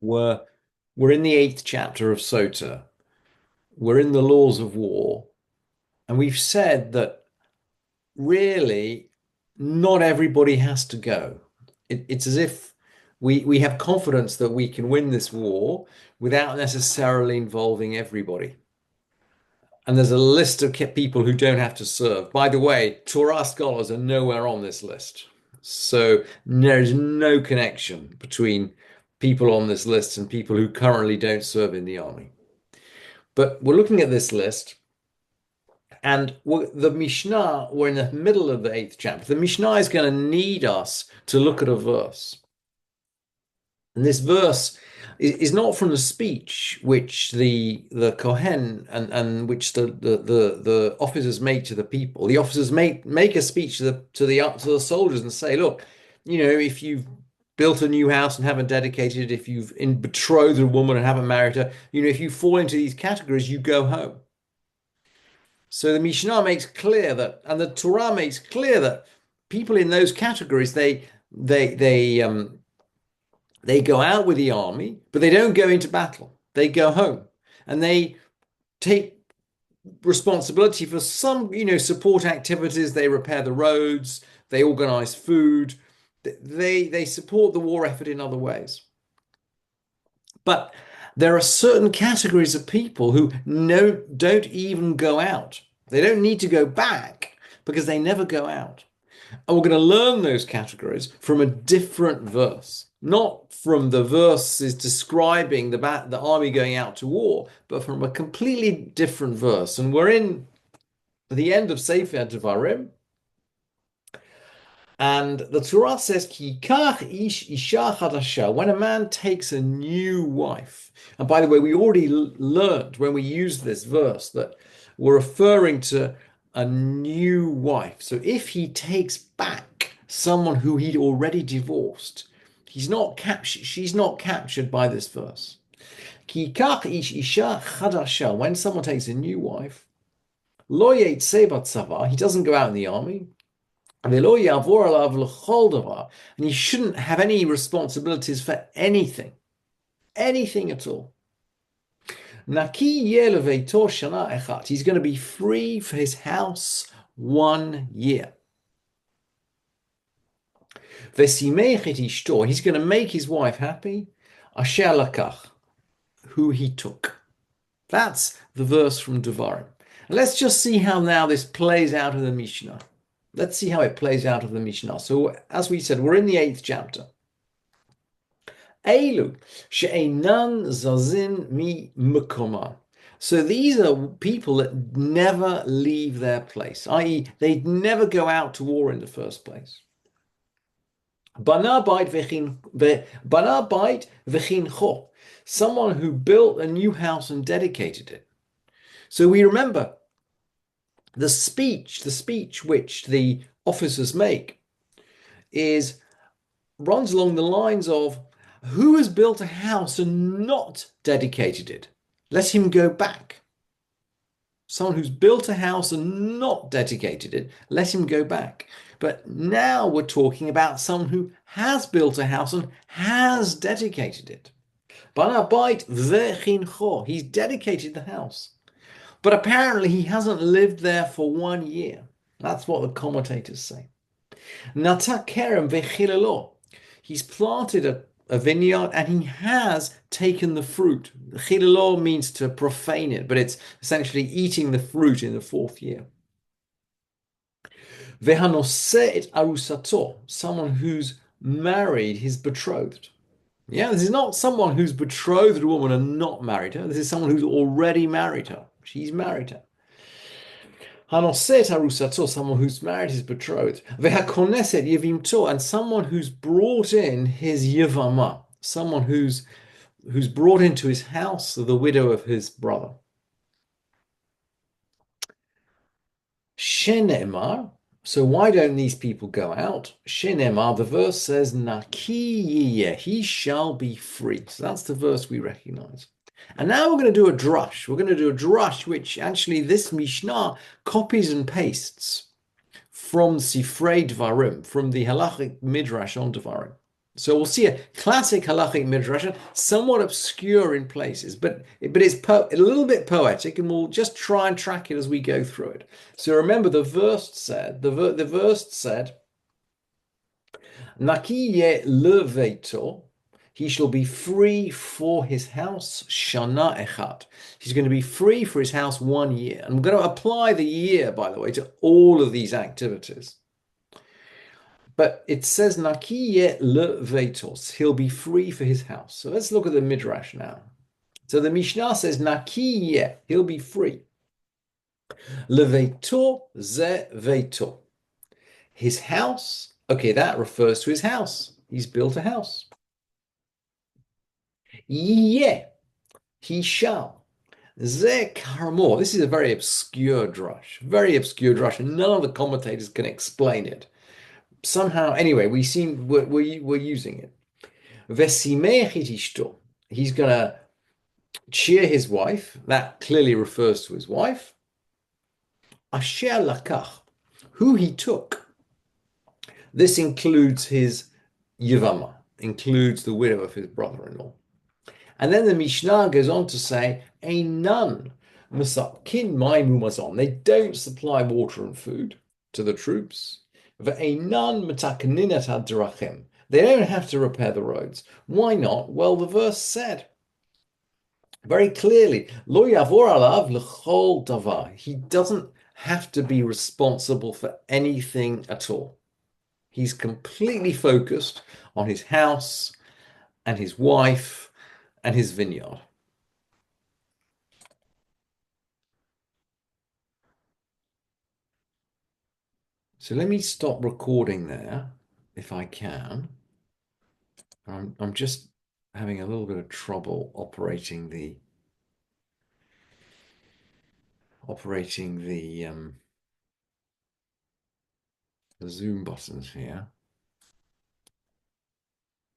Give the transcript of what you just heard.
We're we're in the eighth chapter of Sotah. We're in the laws of war, and we've said that really not everybody has to go. It's as if we have confidence that we can win this war without necessarily involving everybody. And there's a list of people who don't have to serve. By the way, Torah scholars are nowhere on this list. So there's no connection between people on this list and people who currently don't serve in the army. But we're looking at this list, and the Mishnah, we're in the middle of the eighth chapter. The Mishnah is going to need us to look at a verse. And this verse is not from the speech which the Kohen and which the officers make to the people. The officers make a speech to the soldiers and say, look, if you've built a new house and haven't dedicated it, if you've betrothed a woman and haven't married her, if you fall into these categories, you go home. So the Mishnah makes clear that, and the Torah makes clear that people in those categories, they go out with the army, but they don't go into battle. They go home and they take responsibility for some, support activities. They repair the roads, they organize food, they support the war effort in other ways. But there are certain categories of people who don't even go out. They don't need to go back because they never go out. And we're going to learn those categories from a different verse, not from the verses describing the army going out to war, but from a completely different verse. And we're in the end of Sefer Devarim. And the Torah says, Ki kach ish isha chadasha, when a man takes a new wife. And by the way, we already learned when we used this verse that we're referring to a new wife. So if he takes back someone who he'd already divorced, she's not captured by this verse. Ki kach ish isha chadasha, when someone takes a new wife, lo yetze batzava, he doesn't go out in the army. And he shouldn't have any responsibilities for anything at all. He's going to be free for his house 1 year. He's going to make his wife happy. Asher lakach, who he took. That's the verse from Devarim. And let's just see how now this plays out in the Mishnah. Let's see how it plays out of the Mishnah. So, as we said, we're in the eighth chapter. Elu she'einan zazin mi mekoman. So these are people that never leave their place, i.e., they never go out to war in the first place. Bana bait v'chincho, someone who built a new house and dedicated it. So we remember the speech which the officers make runs along the lines of, who has built a house and not dedicated it? Let him go back. Someone who's built a house and not dedicated it, let him go back. But now we're talking about someone who has built a house and has dedicated it. Banabait vechincho, he's dedicated the house. But apparently he hasn't lived there for 1 year. That's what the commentators say. Nata kerem vechilelo. He's planted a vineyard and he has taken the fruit. Chilelo means to profane it, but it's essentially eating the fruit in the 4th year. Vehanose et arusato, someone who's married his betrothed. Yeah, this is not someone who's betrothed a woman and not married her. This is someone who's already married her. She's married her. Hanoset harusato, someone who's married his betrothed. Vehakoneset yevimto, and someone who's brought in his yevama, someone who's brought into his house the widow of his brother. Shenemar, so why don't these people go out? Shenemar, the verse says, Naki, he shall be free. So that's the verse we recognize. And now we're going to do a drush. We're going to do a drush, which actually this Mishnah copies and pastes from Sifrei Dvarim, from the halachic midrash on Dvarim. So we'll see a classic halachic midrash, somewhat obscure in places, but it's a little bit poetic, and we'll just try and track it as we go through it. So remember, the verse said, "Nakiye leveito." He shall be free for his house, shana echat. He's going to be free for his house 1 year. I'm going to apply the year, by the way, to all of these activities. But it says nakiye leveitos. He'll be free for his house. So let's look at the midrash now. So the Mishnah says nakiye. He'll be free. Leveito ze veito. His house. Okay, that refers to his house. He's built a house. Yeah, he shall. Ze karmor. This is a very obscure drush, and none of the commentators can explain it. Somehow, anyway, we're using it. Vesimech ishto. He's gonna cheer his wife. That clearly refers to his wife. Asher lakach, who he took. This includes his yivama, includes the widow of his brother-in-law. And then the Mishnah goes on to say, a nun masakin maimu mazon. They don't supply water and food to the troops. A nun matakninet hadrachim. They don't have to repair the roads. Why not? Well, the verse said very clearly, Lo yavor alav l'chol davar. He doesn't have to be responsible for anything at all. He's completely focused on his house and his wife and his vineyard. So let me stop recording there if I can. I'm just having a little bit of trouble operating the Zoom buttons here.